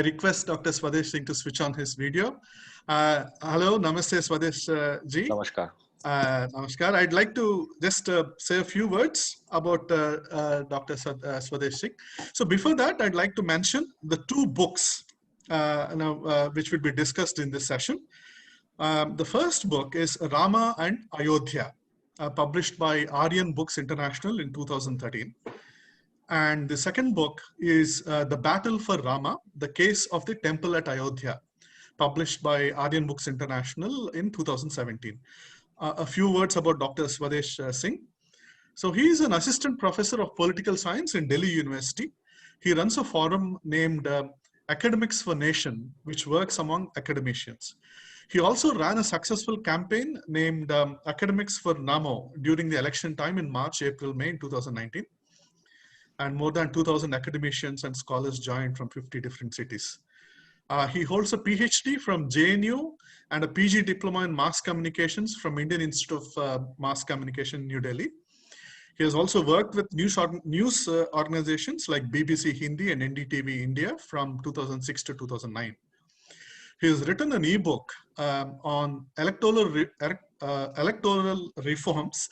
I request Dr. Swadesh Singh to switch on his video. Hello, Namaste Swadesh ji. Namaskar. Namaskar. I'd like to just say a few words about Dr. Swadesh Singh. So before that, I'd like to mention the two books which will be discussed in this session. The first book is Rama and Ayodhya, published by Aryan Books International in 2013. And the second book is The Battle for Rama, The Case of the Temple at Ayodhya, published by Aryan Books International in 2017. A few words about Dr. Swadesh Singh. So he is an assistant professor of political science in Delhi University. He runs a forum named Academics for Nation, which works among academicians. He also ran a successful campaign named Academics for Namo during the election time in March, April, May in 2019. And more than 2,000 academicians and scholars joined from 50 different cities. He holds a PhD from JNU and a PG diploma in mass communications from Indian Institute of Mass Communication, New Delhi. He has also worked with news organizations like BBC Hindi and NDTV India from 2006 to 2009. He has written an ebook on electoral reforms,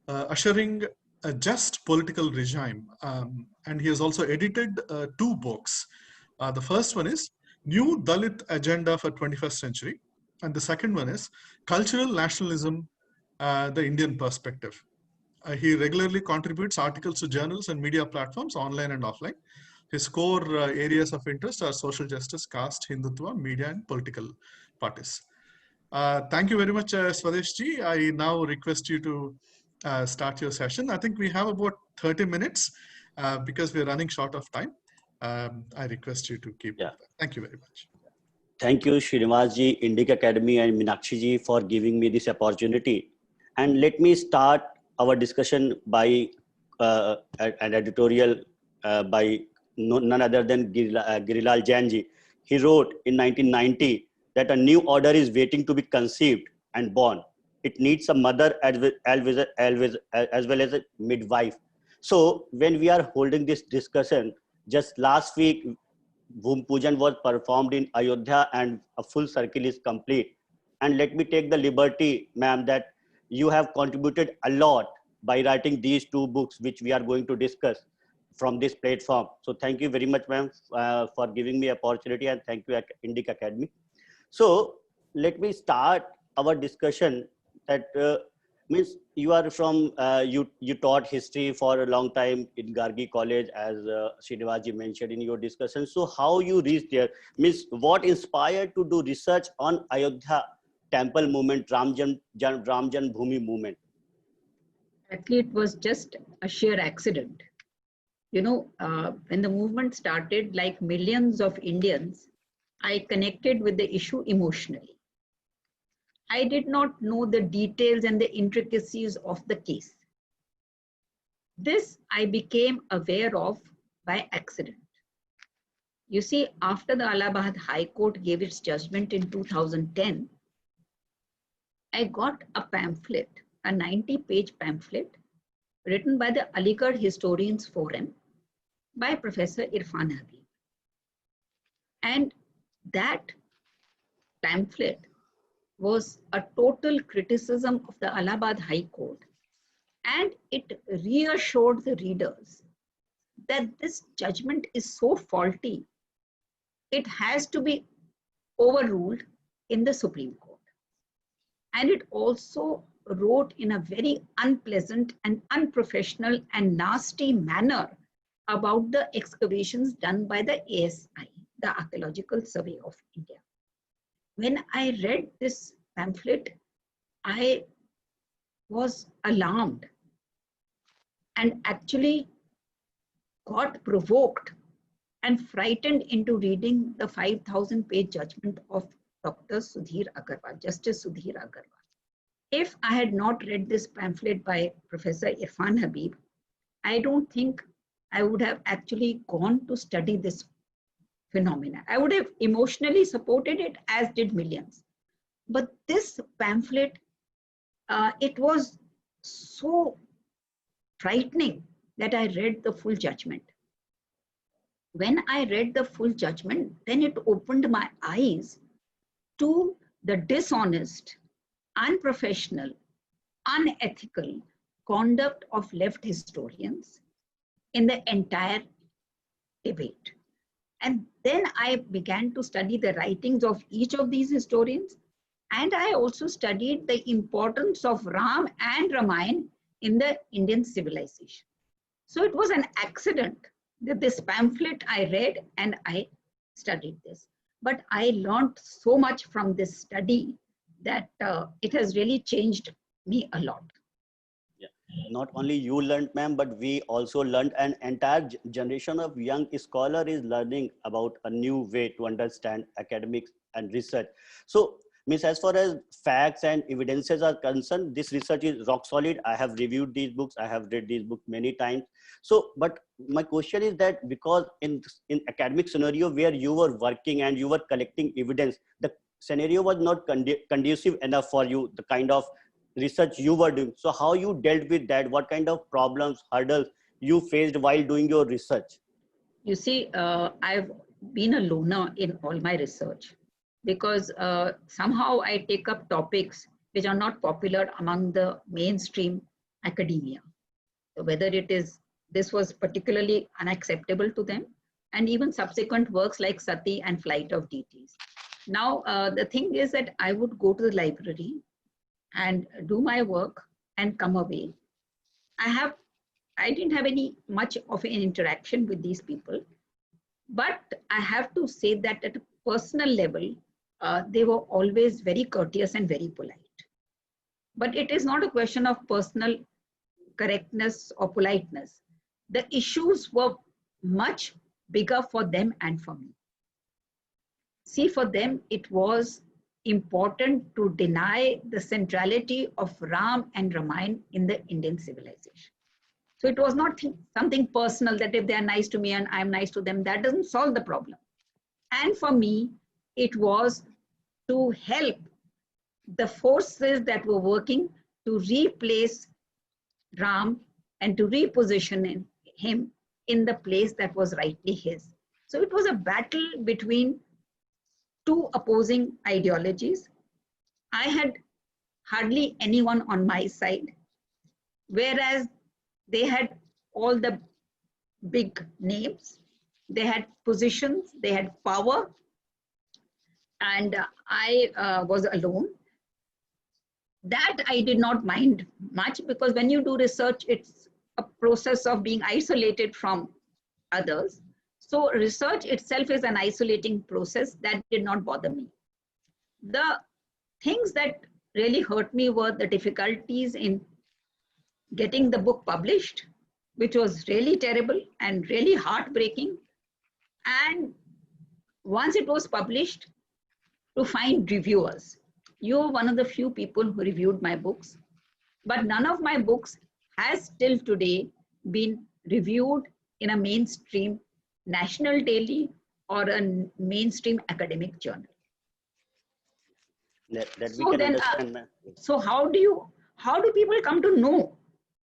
ushering a just political regime. And he has also edited two books. The first one is New Dalit Agenda for 21st Century. And the second one is Cultural Nationalism, the Indian Perspective. He regularly contributes articles to journals and media platforms, online and offline. His core areas of interest are social justice, caste, Hindutva, media, and political parties. Thank you very much, Swadesh ji. I now request you to start your session. I think we have about 30 minutes because we're running short of time. I request you to keep that. Thank you very much. Thank you, Srinivas ji, Indic Academy and Meenakshi ji for giving me this opportunity. And let me start our discussion by an editorial by none other than Girilal Jain ji. He wrote in 1990 that a new order is waiting to be conceived and born. It needs a mother as well as a midwife. So when we are holding this discussion, just last week, Bhum Pujan was performed in Ayodhya and a full circle is complete. And let me take the liberty, ma'am, that you have contributed a lot by writing these two books, which we are going to discuss from this platform. So thank you very much, ma'am, for giving me opportunity, and thank you, Indic Academy. So let me start our discussion. That means you are from, you taught history for a long time in Gargi College, as Srinivas ji mentioned in your discussion. So how you reached there, means what inspired to do research on Ayodhya temple movement, Ram Janmabhoomi movement? Actually, it was just a sheer accident. You know, when the movement started, like millions of Indians, I connected with the issue emotionally. I did not know the details and the intricacies of the case. This I became aware of by accident. You see, after the Allahabad High Court gave its judgment in 2010, I got a pamphlet, a 90-page pamphlet written by the Aligarh Historians Forum by Professor Irfan Habib. And that pamphlet was a total criticism of the Allahabad High Court, and it reassured the readers that this judgment is so faulty, it has to be overruled in the Supreme Court. And it also wrote in a very unpleasant and unprofessional and nasty manner about the excavations done by the ASI, the Archaeological Survey of India. When I read this pamphlet, I was alarmed and actually got provoked and frightened into reading the 5,000-page judgment of Dr. Sudhir Agarwal, Justice Sudhir Agarwal. If I had not read this pamphlet by Professor Irfan Habib, I don't think I would have actually gone to study this phenomena. I would have emotionally supported it, as did millions. But this pamphlet, it was so frightening that I read the full judgment. when I read the full judgment, then it opened my eyes to the dishonest, unprofessional, unethical conduct of left historians in the entire debate. And then I began to study the writings of each of these historians. And I also studied the importance of Ram and Ramayana in the Indian civilization. So it was an accident that this pamphlet I read and I studied this. But I learned so much from this study that it has really changed me a lot. Not only you learned, ma'am, but we also learned. An entire generation of young scholar is learning about a new way to understand academics and research. So, Miss, as far as facts and evidences are concerned, this research is rock solid. I have reviewed these books. I have read these books many times. So, but my question is that because in academic scenario where you were working and you were collecting evidence, the scenario was not conducive enough for you, the kind of research you were doing. So how you dealt with that? What kind of problems, hurdles you faced while doing your research? You see, I've been a loner in all my research because somehow I take up topics which are not popular among the mainstream academia. So whether it is, this was particularly unacceptable to them, and even subsequent works like Sati and Flight of Deities. Now, the thing is that I would go to the library and do my work and come away. I didn't have any much of an interaction with these people, but I have to say that at a personal level, they were always very courteous and very polite. But it is not a question of personal correctness or politeness. The issues were much bigger for them and for me. See, for them, it was important to deny the centrality of Ram and Ramayana in the Indian civilization. So it was not something personal that if they are nice to me and I'm nice to them, that doesn't solve the problem. And for me, it was to help the forces that were working to replace Ram and to reposition him in the place that was rightly his. So it was a battle between two opposing ideologies. I had hardly anyone on my side, whereas they had all the big names, they had positions, they had power, and I was alone. That I did not mind much, because when you do research, it's a process of being isolated from others. So research itself is an isolating process. That did not bother me. The things that really hurt me were the difficulties in getting the book published, which was really terrible and really heartbreaking. And once it was published, to find reviewers. You're one of the few people who reviewed my books, but none of my books has till today been reviewed in a mainstream national daily or a mainstream academic journal. That we can understand. So how do people come to know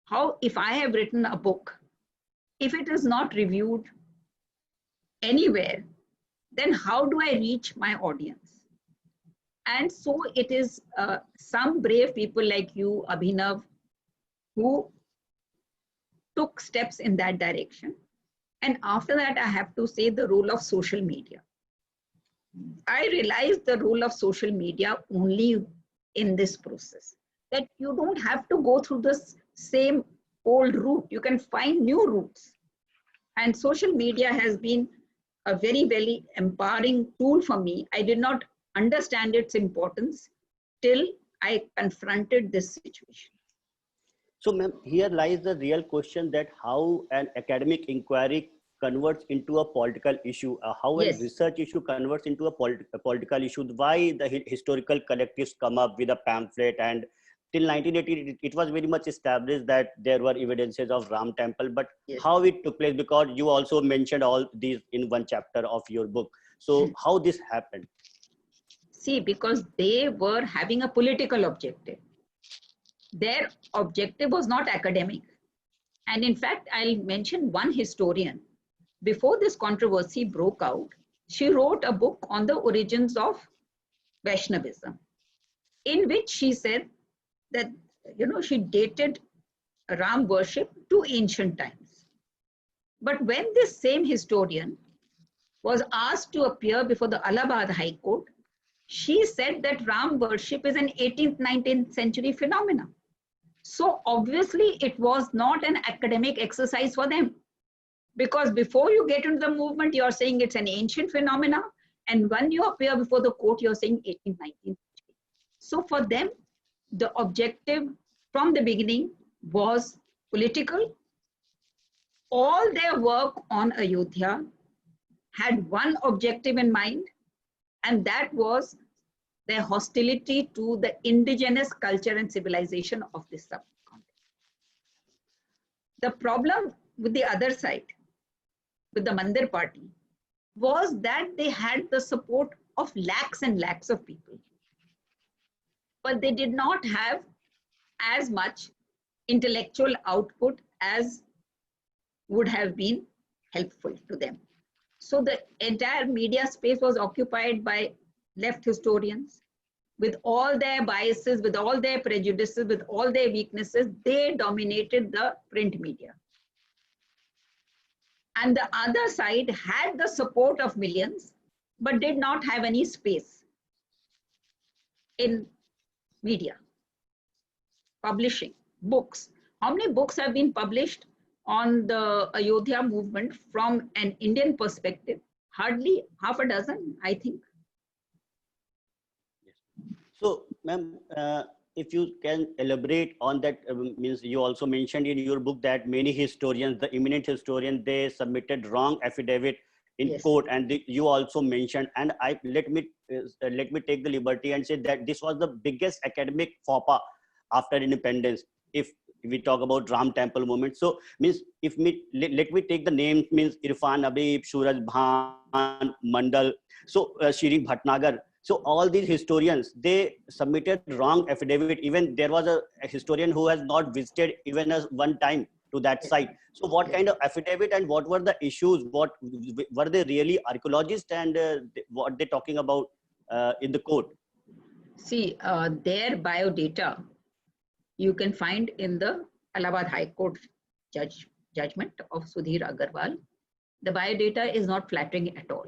how, if I have written a book, if it is not reviewed anywhere, then how do I reach my audience? And so it is some brave people like you, Abhinav, who took steps in that direction. And after that, I have to say the role of social media. I realized the role of social media only in this process, that you don't have to go through this same old route. You can find new routes. And social media has been a very, very empowering tool for me. I did not understand its importance till I confronted this situation. So, ma'am, here lies the real question, that how an academic inquiry converts into a political issue, how a research issue converts into a political issue. Why the historical collectives come up with a pamphlet, and till 1980 it was very much established that there were evidences of Ram temple, but how it took place, because you also mentioned all these in one chapter of your book. So how this happened? See, because they were having a political objective. Their objective was not academic. And in fact, I'll mention one historian before this controversy broke out, she wrote a book on the origins of Vaishnavism, in which she said that, she dated Ram worship to ancient times. But when this same historian was asked to appear before the Allahabad High Court, she said that Ram worship is an 18th, 19th century phenomenon. So obviously it was not an academic exercise for them. Because before you get into the movement, you're saying it's an ancient phenomena. And when you appear before the court, you're saying 18th, 19th century. So for them, the objective from the beginning was political. All their work on Ayodhya had one objective in mind, and that was their hostility to the indigenous culture and civilization of this subcontinent. The problem with the other side, with the Mandir party, was that they had the support of lakhs and lakhs of people. But they did not have as much intellectual output as would have been helpful to them. So the entire media space was occupied by left historians. With all their biases, with all their prejudices, with all their weaknesses, they dominated the print media. And the other side had the support of millions, but did not have any space in media, publishing, books. How many books have been published on the Ayodhya movement from an Indian perspective? Hardly half a dozen, I think. So, ma'am, if you can elaborate on that, means you also mentioned in your book that many historians, the eminent historians, they submitted wrong affidavit in Yes. court, and you also mentioned, and let me take the liberty and say that this was the biggest academic faux pas after independence. If we talk about Ram Temple movement, so means let me take the names, means Irfan Habib, Suraj Bhan, Mandal, so Shirin Bhatnagar. So all these historians, they submitted wrong affidavit. Even there was a historian who has not visited even as one time to that site. So what kind of affidavit and what were the issues? What were they really archaeologists, and what they talking about in the court? See, their biodata you can find in the Allahabad High Court judgment of Sudhir Agarwal. The biodata is not flattering at all.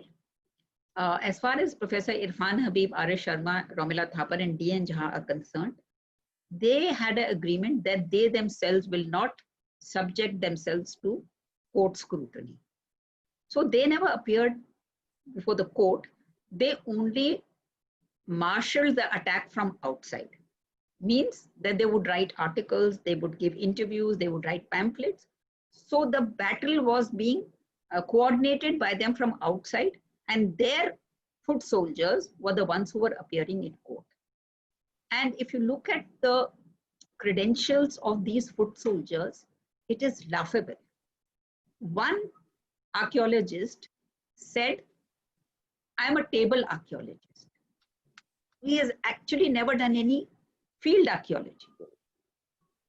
As far as Professor Irfan Habib, R.S. Sharma, Romila Thapar and D.N. Jha are concerned, they had an agreement that they themselves will not subject themselves to court scrutiny. So they never appeared before the court. They only marshaled the attack from outside. Means that they would write articles, they would give interviews, they would write pamphlets. So the battle was being coordinated by them from outside, and their foot soldiers were the ones who were appearing in court. And if you look at the credentials of these foot soldiers, it is laughable. One archaeologist said, "I'm a table archaeologist." He has actually never done any field archaeology.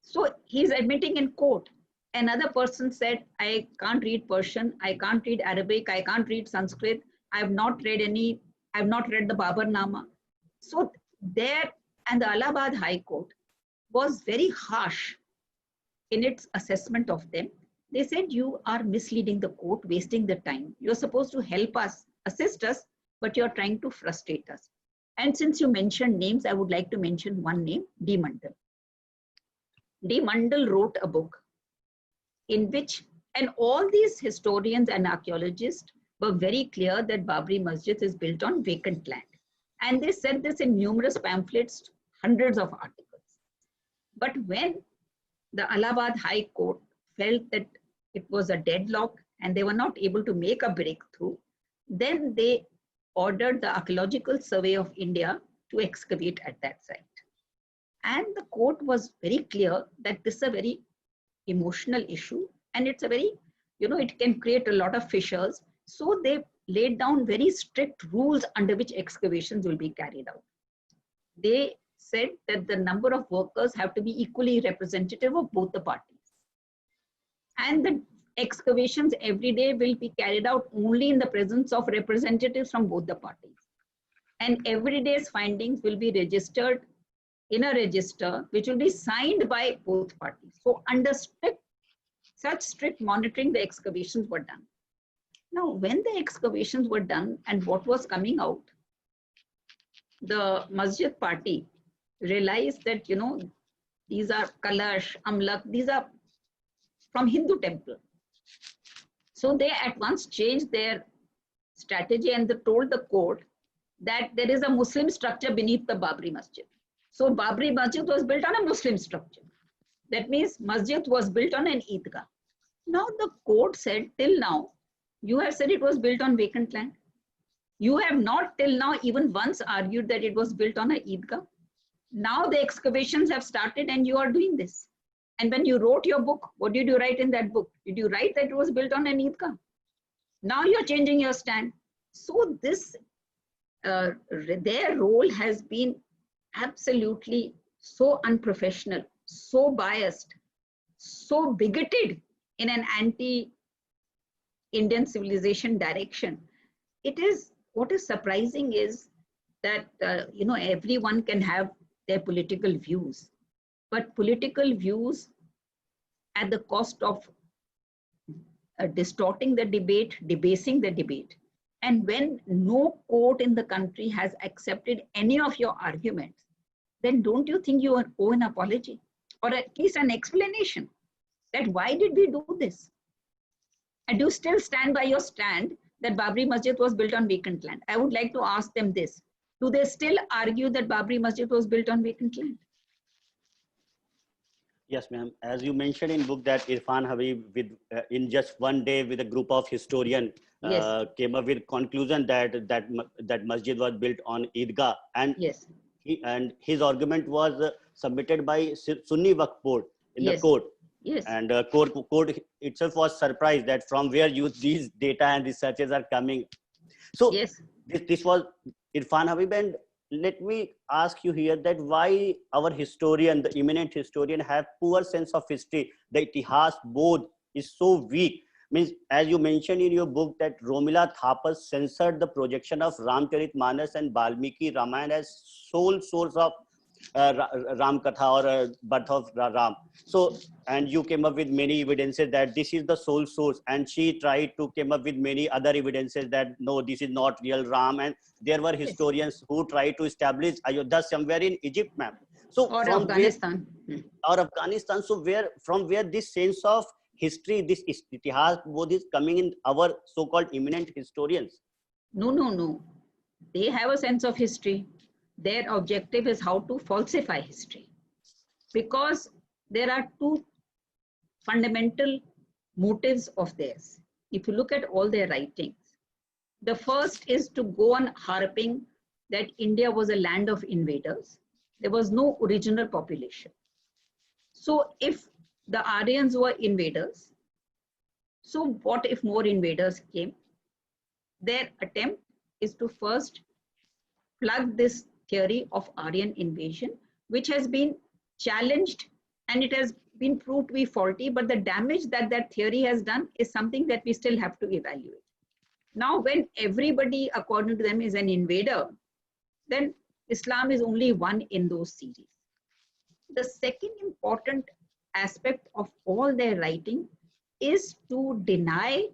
So he's admitting in court. Another person said, "I can't read Persian, I can't read Arabic, I can't read Sanskrit, I've not read the Babarnama." So there, and the Allahabad High Court was very harsh in its assessment of them. They said, "You are misleading the court, wasting the time. You're supposed to help us, assist us, but you're trying to frustrate us." And since you mentioned names, I would like to mention one name, D. Mandal. D. Mandal wrote a book in which, and all these historians and archaeologists were very clear that Babri Masjid is built on vacant land. And they said this in numerous pamphlets, hundreds of articles. But when the Allahabad High Court felt that it was a deadlock and they were not able to make a breakthrough, then they ordered the Archaeological Survey of India to excavate at that site. And the court was very clear that this is a very emotional issue, and it's a very, it can create a lot of fissures. So they laid down very strict rules under which excavations will be carried out. They said that the number of workers have to be equally representative of both the parties. And the excavations every day will be carried out only in the presence of representatives from both the parties. And every day's findings will be registered in a register, which will be signed by both parties. So under such strict monitoring, the excavations were done. Now, when the excavations were done and what was coming out, the Masjid party realized that, you know, these are Kalash, Amlak, these are from Hindu temple. So they at once changed their strategy and they told the court that there is a Muslim structure beneath the Babri Masjid. So Babri Masjid was built on a Muslim structure. That means Masjid was built on an Eidgah. Now the court said, till now, you have said it was built on vacant land. You have not till now even once argued that it was built on an Eidgah. Now the excavations have started and you are doing this. And when you wrote your book, what did you write in that book? Did you write that it was built on an Eidgah? Now you're changing your stand. So this, their role has been absolutely so unprofessional, so biased, so bigoted in an anti-Indian civilization direction. It is, what is surprising is that, you know, everyone can have their political views, but political views at the cost of distorting the debate, debasing the debate. And when no court in the country has accepted any of your arguments, then don't you think you owe an apology or at least an explanation that why did we do this? And do you still stand by your stand that Babri Masjid was built on vacant land? I would like to ask them this. Do they still argue that Babri Masjid was built on vacant land? Yes, ma'am. As you mentioned in book that Irfan Habib, with in just one day with a group of historians, Yes. came up with conclusion that masjid was built on Eidgah, and Yes. his argument was submitted by Sunni Waqf Board in the Yes. court. Yes. And court itself was surprised that from where these data and researches are coming. So Yes. this was Irfan Habib, and let me ask you here that why our historian, the eminent historian, have poor sense of history. The Itihas board is so weak. Means, as you mentioned in your book, that Romila Thapar censored the projection of Ramcharitmanas and Valmiki Ramayana as sole source of Ram Katha or birth of Ram. So, and you came up with many evidences that this is the sole source, and she tried to come up with many other evidences that no, this is not real Ram. And there were historians who tried to establish Ayodhya somewhere in Egypt, ma'am. So Or from Afghanistan. or Afghanistan. So from where this sense of history, this Itihas both is coming in our so-called eminent historians? No, no, no. They have a sense of history. Their objective is how to falsify history. Because there are two fundamental motives of theirs. If you look at all their writings, the first is to go on harping that India was a land of invaders. There was no original population. So if the Aryans were invaders, so what if more invaders came? Their attempt is to first plug this theory of Aryan invasion, which has been challenged and it has been proved to be faulty, but the damage that that theory has done is something that we still have to evaluate. Now, when everybody, according to them, is an invader, then Islam is only one in those series. The second important aspect of all their writing is to deny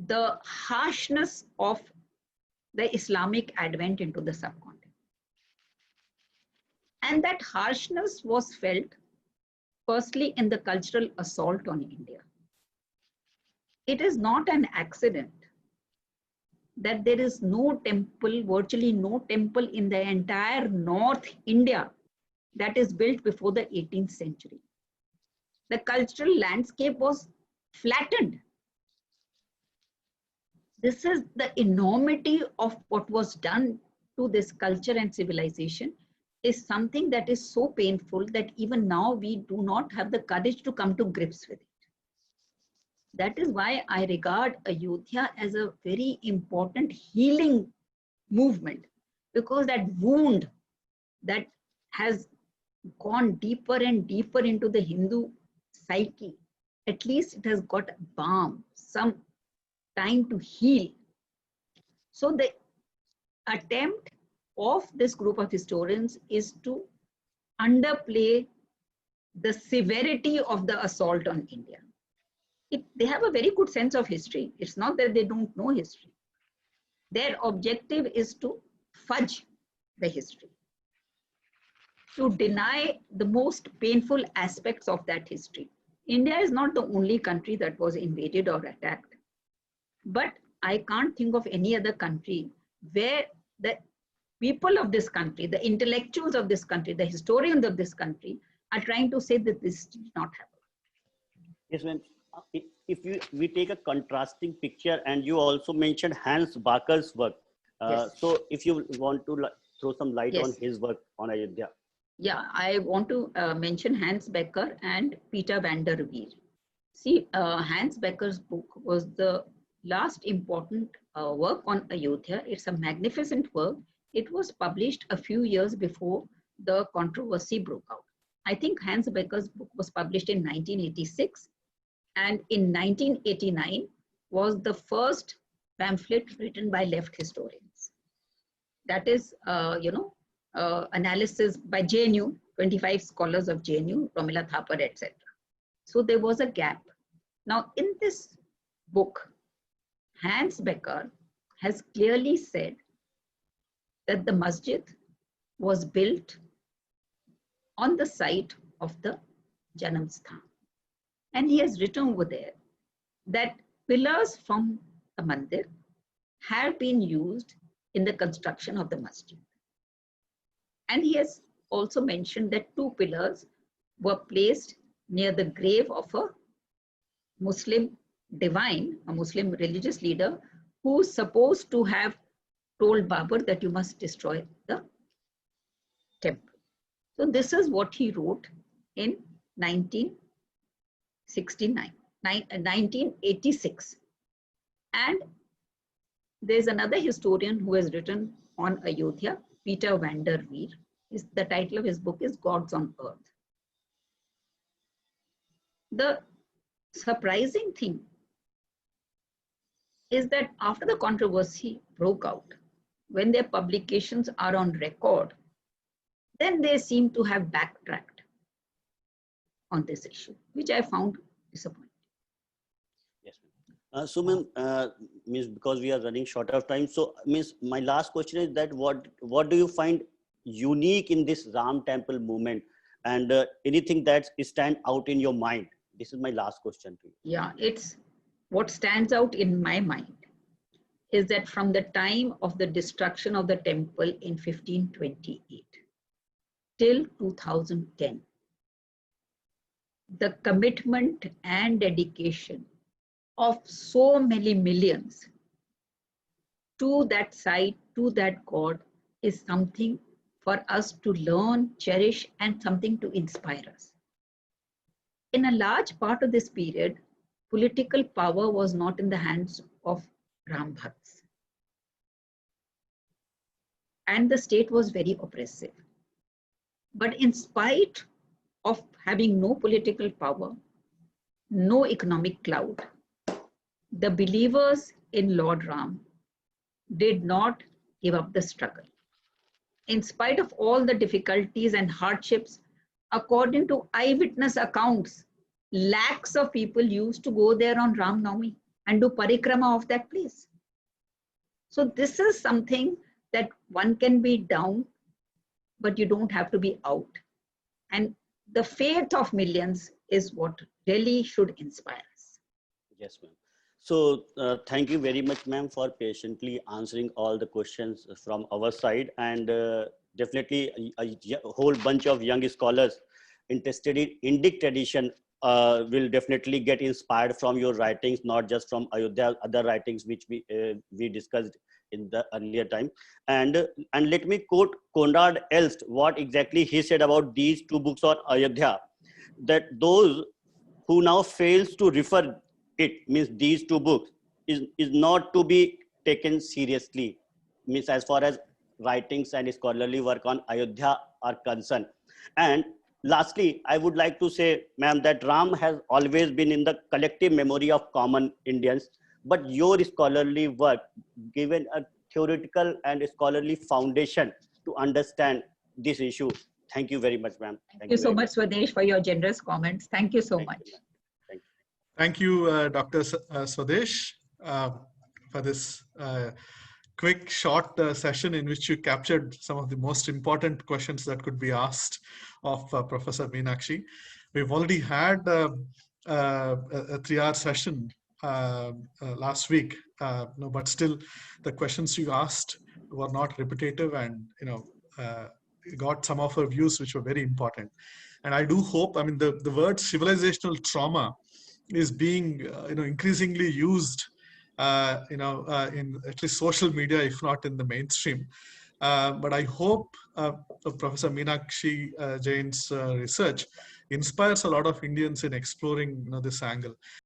the harshness of the Islamic advent into the subcontinent. And that harshness was felt firstly in the cultural assault on India. It is not an accident that there is no temple, virtually no temple in the entire North India that is built before the 18th century. The cultural landscape was flattened. This is the enormity of what was done to this culture and civilization is something that is so painful that even now we do not have the courage to come to grips with it. That is why I regard Ayodhya as a very important healing movement, because that wound that has gone deeper and deeper into the Hindu psyche at least it has got balm, some time to heal. So the attempt of this group of historians is to underplay the severity of the assault on India. They have a very good sense of history. It's not that they don't know history. Their objective is to fudge the history, to deny the most painful aspects of that history. India is not the only country that was invaded or attacked, but I can't think of any other country where the people of this country, the intellectuals of this country, the historians of this country are trying to say that this did not happen. Yes, ma'am. We take a contrasting picture, and you also mentioned Hans Baker's work. Yes. So if you want to throw some light on Yes. his work on Ayodhya. Yeah, I want to mention Hans Becker and Peter van der Veer. See, Hans Becker's book was the last important work on Ayodhya. It's a magnificent work. It was published a few years before the controversy broke out. I think Hans Becker's book was published in 1986, and in 1989 was the first pamphlet written by left historians. That is, analysis by JNU, 25 scholars of JNU, Romila Thapar, etc. So there was a gap. Now, in this book, Hans Becker has clearly said that the masjid was built on the site of the Janam Sthan. And he has written over there that pillars from the mandir have been used in the construction of the masjid. And he has also mentioned that 2 pillars were placed near the grave of a Muslim divine, a Muslim religious leader, who's supposed to have told Babur that you must destroy the temple. So this is what he wrote in 1986. And there's another historian who has written on Ayodhya, Peter van der Veer. The title of his book is Gods on Earth. The surprising thing is that after the controversy broke out, when their publications are on record, then they seem to have backtracked on this issue, which I found disappointing. Yes, so ma'am, means because we are running short of time, so means my last question is that what do you find unique in this Ram Temple movement, and anything that stand out in your mind? This is my last question to you. Yeah, it's what stands out in my mind is that from the time of the destruction of the temple in 1528 till 2010, the commitment and dedication of so many millions to that site, to that God, is something for us to learn, cherish, and something to inspire us. In a large part of this period, political power was not in the hands of Ram Bhakts. And the state was very oppressive. But in spite of having no political power, no economic clout, the believers in Lord Ram did not give up the struggle. In spite of all the difficulties and hardships, according to eyewitness accounts, lakhs of people used to go there on Ram Navami and do parikrama of that place. So this is something that one can be down, but you don't have to be out. And the faith of millions is what really should inspire us. Yes, ma'am. So thank you very much, ma'am, for patiently answering all the questions from our side. And definitely a whole bunch of young scholars interested in Indic tradition will definitely get inspired from your writings, not just from Ayodhya, other writings which we discussed in the earlier time. And let me quote Konrad Elst, what exactly he said about these 2 books on Ayodhya, that those who now fails to refer it, means these 2 books, is not to be taken seriously, means as far as writings and scholarly work on Ayodhya are concerned. And Lastly, I would like to say, ma'am, that Ram has always been in the collective memory of common Indians, but your scholarly work given a theoretical and scholarly foundation to understand this issue. Thank you very much, ma'am. Thank you so much, Swadesh, for your generous comments. Thank you so Thank much. you, ma'am. Thank you, Dr. Swadesh, for this quick, short session in which you captured some of the most important questions that could be asked of Professor Meenakshi. We've already had a 3-hour session last week, but still the questions you asked were not repetitive, and got some of our views which were very important. And I do hope, I mean, the word civilizational trauma is being increasingly used in at least social media, if not in the mainstream. But I hope Professor Meenakshi Jain's research inspires a lot of Indians in exploring this angle.